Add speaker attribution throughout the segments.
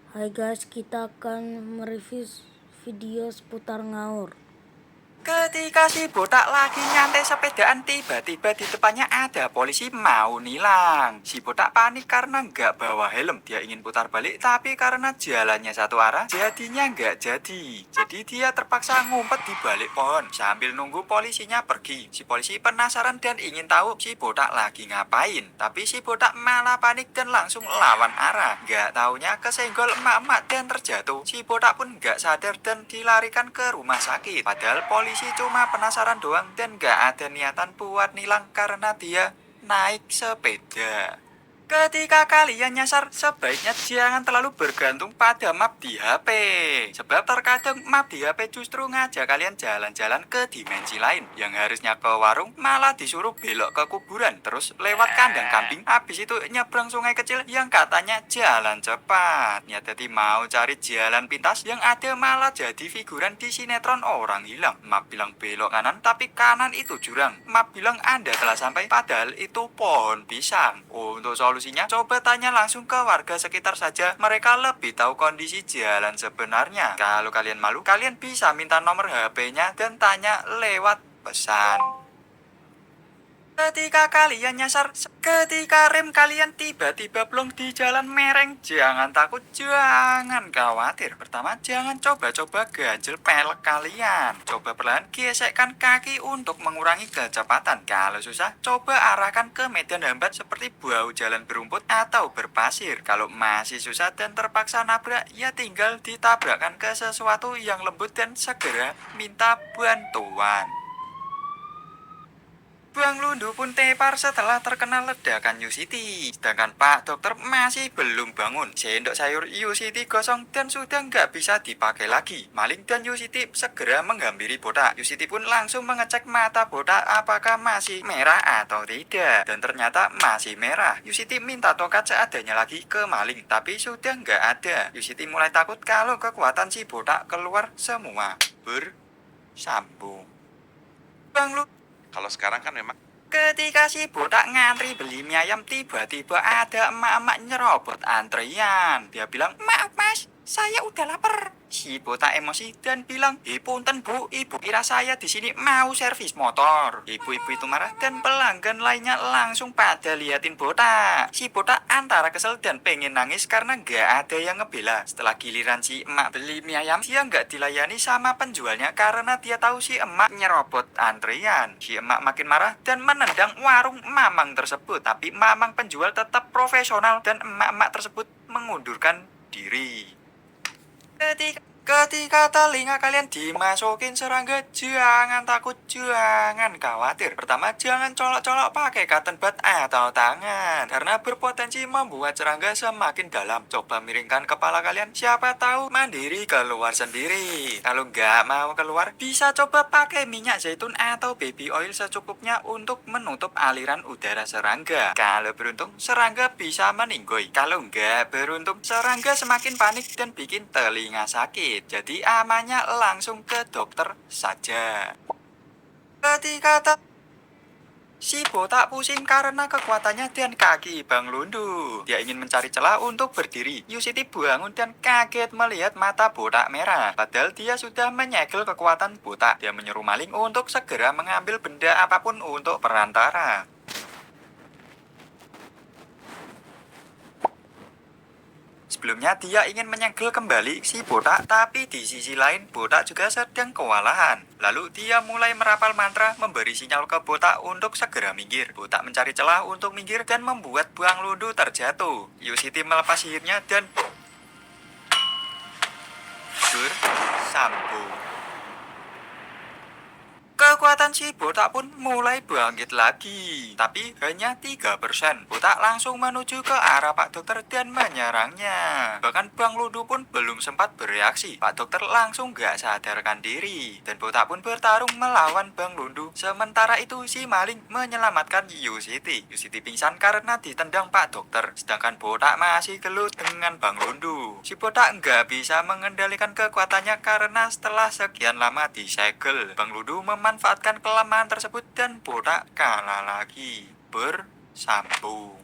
Speaker 1: Hai guys, kita akan mereview video seputar ngaur.
Speaker 2: Ketika si botak lagi nyantai sepedaan, tiba-tiba di depannya ada polisi mau nilang. Si botak panik karena nggak bawa helm. Dia ingin putar balik, tapi karena jalannya satu arah, jadinya nggak jadi. Jadi dia terpaksa ngumpet di balik pohon sambil nunggu polisinya pergi. Si polisi penasaran dan ingin tahu si botak lagi ngapain. Tapi si botak malah panik dan langsung lawan arah. Nggak taunya kesenggol emak-emak dan terjatuh. Si botak pun nggak sadar dan dilarikan ke rumah sakit. Padahal polisi cuma penasaran doang dan nggak ada niatan buat nilang karena dia naik sepeda. Ketika kalian nyasar, sebaiknya jangan terlalu bergantung pada map di HP. Sebab terkadang map di HP justru ngajak kalian jalan-jalan ke dimensi lain. Yang harusnya ke warung, malah disuruh belok ke kuburan. Terus lewat kandang kambing, habis itu nyebrang sungai kecil yang katanya jalan cepat. Ya jadi mau cari jalan pintas, yang ada malah jadi figuran di sinetron orang hilang. Map bilang belok kanan, tapi kanan itu jurang. Map bilang Anda telah sampai, padahal itu pohon pisang. Untuk solusinya, coba tanya langsung ke warga sekitar saja. Mereka lebih tahu kondisi jalan sebenarnya. Kalau kalian malu, kalian bisa minta nomor HP-nya dan tanya lewat pesan. Ketika kalian nyasar, ketika rem kalian tiba-tiba blong di jalan mereng, jangan takut, jangan khawatir. Pertama, jangan coba-coba ganjel pelek kalian. Coba perlahan gesekkan kaki untuk mengurangi kecepatan. Kalau susah, coba arahkan ke medan hambat seperti bau jalan berumput atau berpasir. Kalau masih susah dan terpaksa nabrak, ya tinggal ditabrakkan ke sesuatu yang lembut dan segera minta bantuan. Bang Lundu pun tepar setelah terkena ledakan Yusiti. Sedangkan Pak Dokter masih belum bangun. Sendok sayur Yusiti gosong dan sudah nggak bisa dipakai lagi. Maling dan Yusiti segera menghampiri botak. Yusiti pun langsung mengecek mata botak apakah masih merah atau tidak. Dan ternyata masih merah. Yusiti minta tongkat seadanya lagi ke maling, tapi sudah nggak ada. Yusiti mulai takut kalau kekuatan si botak keluar semua. Bersambung. Bang Lundu.
Speaker 3: Kalau sekarang kan memang
Speaker 2: Ketika si botak ngantri beli mie ayam, tiba-tiba ada emak-emak nyerobot antrian. Dia bilang, "Maaf mas, saya udah lapar." Si botak emosi dan bilang, punten bu, ibu kira saya di sini mau servis motor." Ibu-ibu itu marah dan pelanggan lainnya langsung pada liatin botak. Si botak antara kesel dan pengen nangis karena nggak ada yang ngebela. Setelah giliran si emak beli mie ayam, dia nggak dilayani sama penjualnya karena dia tahu si emak nyerobot antrian. Si emak makin marah dan menendang warung mamang tersebut. Tapi mamang penjual tetap profesional dan emak-emak tersebut mengundurkan diri. Ketika telinga kalian dimasukin serangga, jangan takut, jangan khawatir. Pertama, jangan colok-colok pakai cotton bud atau tangan, karena berpotensi membuat serangga semakin dalam. Coba miringkan kepala kalian, siapa tahu mandiri keluar sendiri. Kalau nggak mau keluar, bisa coba pakai minyak zaitun atau baby oil secukupnya untuk menutup aliran udara serangga. Kalau beruntung, serangga bisa meninggoy. Kalau nggak beruntung, serangga semakin panik dan bikin telinga sakit. Jadi amannya langsung ke dokter saja. Ketika si botak pusing karena kekuatannya dan kaki Bang Lundu. Dia ingin mencari celah untuk berdiri. Yusiti bangun dan kaget melihat mata botak merah. Padahal dia sudah menyegel kekuatan botak. Dia menyuruh maling untuk segera mengambil benda apapun untuk perantara. Sebelumnya dia ingin menyegel kembali si botak, tapi di sisi lain botak juga sedang kewalahan. Lalu dia mulai merapal mantra memberi sinyal ke botak untuk segera minggir. Botak mencari celah untuk minggir dan membuat Bang Lundu terjatuh. Yusiti melepas sihirnya dan bersambung. Kekuatan si botak pun mulai bangkit lagi, tapi hanya 3%. Botak langsung menuju ke arah Pak Dokter dan menyerangnya. Bahkan Bang Lundu pun belum sempat bereaksi. Pak Dokter langsung gak sadarkan diri. Dan botak pun bertarung melawan Bang Lundu. Sementara itu si maling menyelamatkan Yusiti. Yusiti pingsan karena ditendang Pak Dokter. Sedangkan botak masih gelut dengan Bang Lundu. Si botak nggak bisa mengendalikan kekuatannya karena setelah sekian lama disegel. Bang Lundu memanfaatkan kelemahan tersebut dan botak kalah lagi. Bersambung.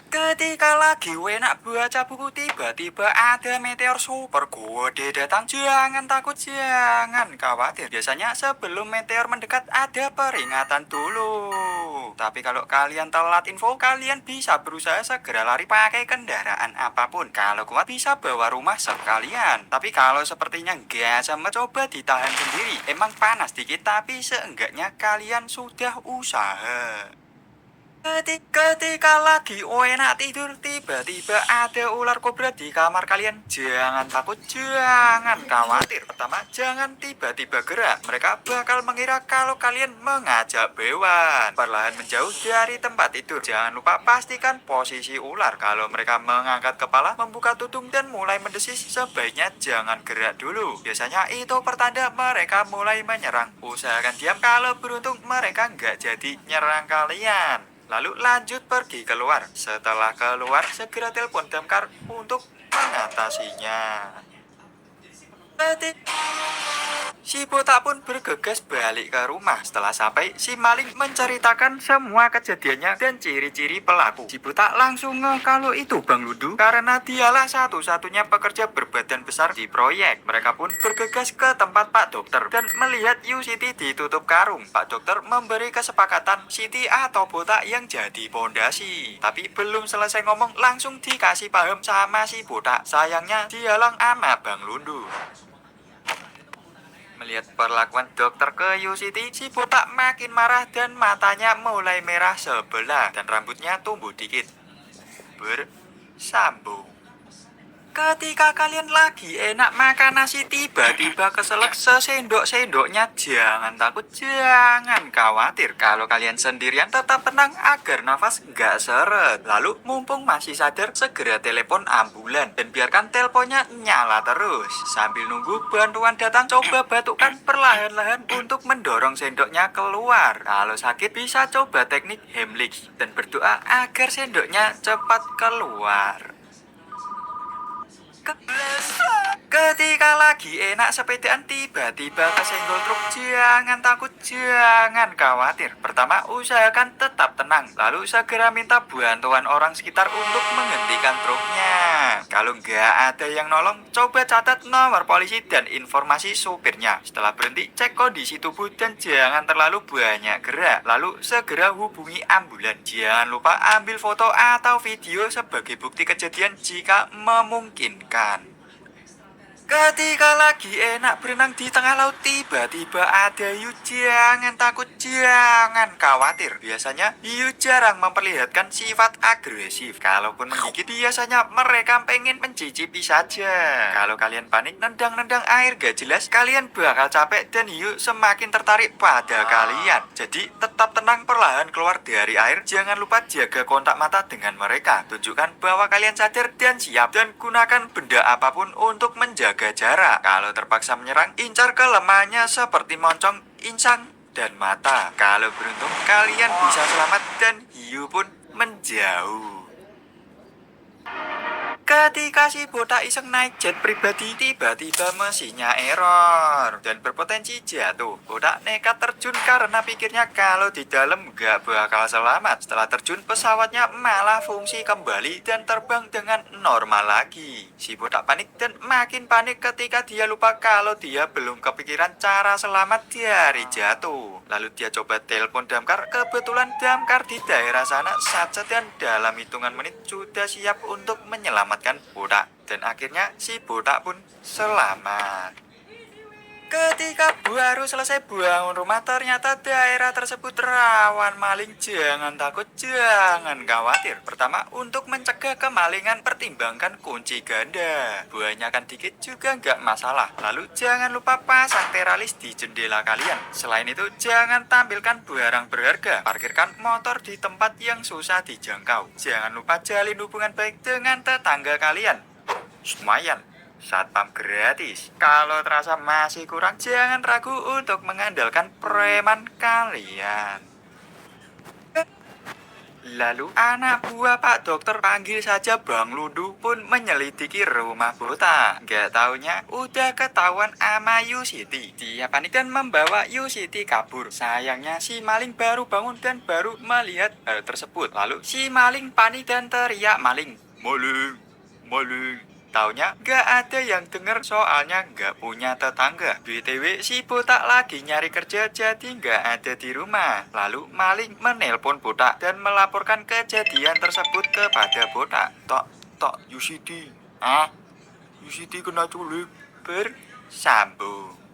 Speaker 2: Ketika lagi enak baca buku, tiba-tiba ada meteor super gede datang. Jangan takut, jangan khawatir. Biasanya sebelum meteor mendekat ada peringatan dulu. Tapi kalau kalian telat info, kalian bisa berusaha segera lari pakai kendaraan apapun. Kalau kuat bisa bawa rumah sekalian. Tapi kalau sepertinya nggak sama, coba ditahan sendiri. Emang panas dikit, tapi seenggaknya kalian sudah usaha. Ketika lagi enak tidur, tiba-tiba ada ular kobra di kamar kalian. Jangan takut, jangan khawatir. Pertama, jangan tiba-tiba gerak. Mereka bakal mengira kalau kalian mengajak bewan. Perlahan menjauh dari tempat tidur. Jangan lupa pastikan posisi ular. Kalau mereka mengangkat kepala, membuka tudung dan mulai mendesis, sebaiknya jangan gerak dulu. Biasanya itu pertanda mereka mulai menyerang. Usahakan diam, kalau beruntung mereka nggak jadi nyerang kalian. Lalu lanjut pergi keluar. Setelah keluar, segera telepon damkar untuk mengatasinya. Si botak pun bergegas balik ke rumah. Setelah sampai, si maling menceritakan semua kejadiannya dan ciri-ciri pelaku. Si botak langsung ngeh kalau itu Bang Lundu, karena dialah satu-satunya pekerja berbadan besar di proyek. Mereka pun bergegas ke tempat Pak Dokter dan melihat Yu Siti ditutup karung. Pak Dokter memberi kesepakatan Siti atau botak yang jadi pondasi. Tapi belum selesai ngomong, langsung dikasih paham sama si botak. Sayangnya dihalang sama Bang Lundu. Melihat perlakuan dokter ke Yu Siti, si botak makin marah dan matanya mulai merah sebelah dan rambutnya tumbuh dikit. Bersambung. Ketika kalian lagi enak makan nasi, tiba-tiba keselak sesendok-sendoknya. Jangan takut, jangan khawatir. Kalau kalian sendirian, tetap tenang agar nafas nggak seret. Lalu mumpung masih sadar, segera telepon ambulan dan biarkan teleponnya nyala terus. Sambil nunggu bantuan datang, coba batukkan perlahan-lahan untuk mendorong sendoknya keluar. Kalau sakit bisa coba teknik Heimlich dan berdoa agar sendoknya cepat keluar. Ketika lagi enak sepedaan, tiba-tiba kesenggol truk. Jangan takut, jangan khawatir. Pertama, usahakan tetap tenang. Lalu segera minta bantuan orang sekitar untuk menghentikan truknya. Kalau nggak ada yang nolong, coba catat nomor polisi dan informasi supirnya. Setelah berhenti, cek kondisi tubuh dan jangan terlalu banyak gerak. Lalu segera hubungi ambulan. Jangan lupa ambil foto atau video sebagai bukti kejadian jika memungkinkan. Ketika lagi enak berenang di tengah laut, tiba-tiba ada hiu. Jangan takut, jangan khawatir. Biasanya hiu jarang memperlihatkan sifat agresif. Kalaupun menggigit, biasanya mereka pengen mencicipi saja. Kalau kalian panik nendang-nendang air gak jelas, kalian bakal capek dan hiu semakin tertarik pada kalian. Jadi tetap tenang, perlahan keluar dari air. Jangan lupa jaga kontak mata dengan mereka. Tunjukkan bahwa kalian sadar dan siap, dan gunakan benda apapun untuk menjaga jarak. Kalau terpaksa menyerang, incar kelemahannya seperti moncong, insang, dan mata. Kalau beruntung, kalian bisa selamat dan hiu pun menjauh. Ketika si botak iseng naik jet pribadi, tiba-tiba mesinnya error dan berpotensi jatuh. Botak nekat terjun karena pikirnya kalau di dalam gak bakal selamat. Setelah terjun, pesawatnya malah fungsi kembali dan terbang dengan normal lagi. Si botak panik dan makin panik ketika dia lupa kalau dia belum kepikiran cara selamat dari jatuh. Lalu dia coba telepon damkar. Kebetulan damkar di daerah sana saja dan dalam hitungan menit sudah siap untuk menyelamatkan botak, dan akhirnya si botak pun selamat. Ketika baru selesai bangun rumah, ternyata daerah tersebut rawan maling. Jangan takut, jangan khawatir. Pertama, untuk mencegah kemalingan, pertimbangkan kunci ganda. Banyakan dikit juga nggak masalah. Lalu jangan lupa pasang teralis di jendela kalian. Selain itu, jangan tampilkan barang berharga. Parkirkan motor di tempat yang susah dijangkau. Jangan lupa jalin hubungan baik dengan tetangga kalian. Lumayan, satpam gratis. Kalau terasa masih kurang, jangan ragu untuk mengandalkan preman kalian. Lalu anak buah Pak Dokter, panggil saja Bang Lundu, pun menyelidiki rumah botak. Gak taunya udah ketahuan ama Yusiti. Dia panik dan membawa Yusiti kabur. Sayangnya si maling baru bangun dan baru melihat hal tersebut. Lalu si maling panik dan teriak, maling, maling, maling. Taunya gak ada yang denger, soalnya gak punya tetangga. BTW si botak lagi nyari kerja jadi gak ada di rumah. Lalu maling menelpon botak dan melaporkan kejadian tersebut kepada botak. Tok, Yusiti. Ah, Yusiti kena culik. Bersambung.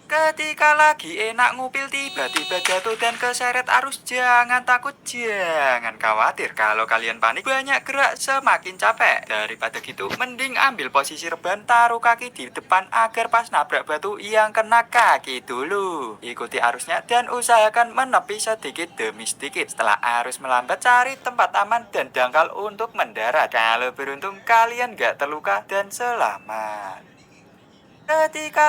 Speaker 2: Ketika lagi enak ngupil tiba-tiba jatuh dan keseret arus, jangan takut, jangan khawatir. Kalau kalian panik banyak gerak semakin capek. Daripada gitu mending ambil posisi rebahan, taruh kaki di depan agar pas nabrak batu yang kena kaki dulu. Ikuti arusnya dan usahakan menepi sedikit demi sedikit. Setelah arus melambat, cari tempat aman dan dangkal untuk mendarat. Kalau beruntung kalian gak terluka dan selamat. Ketika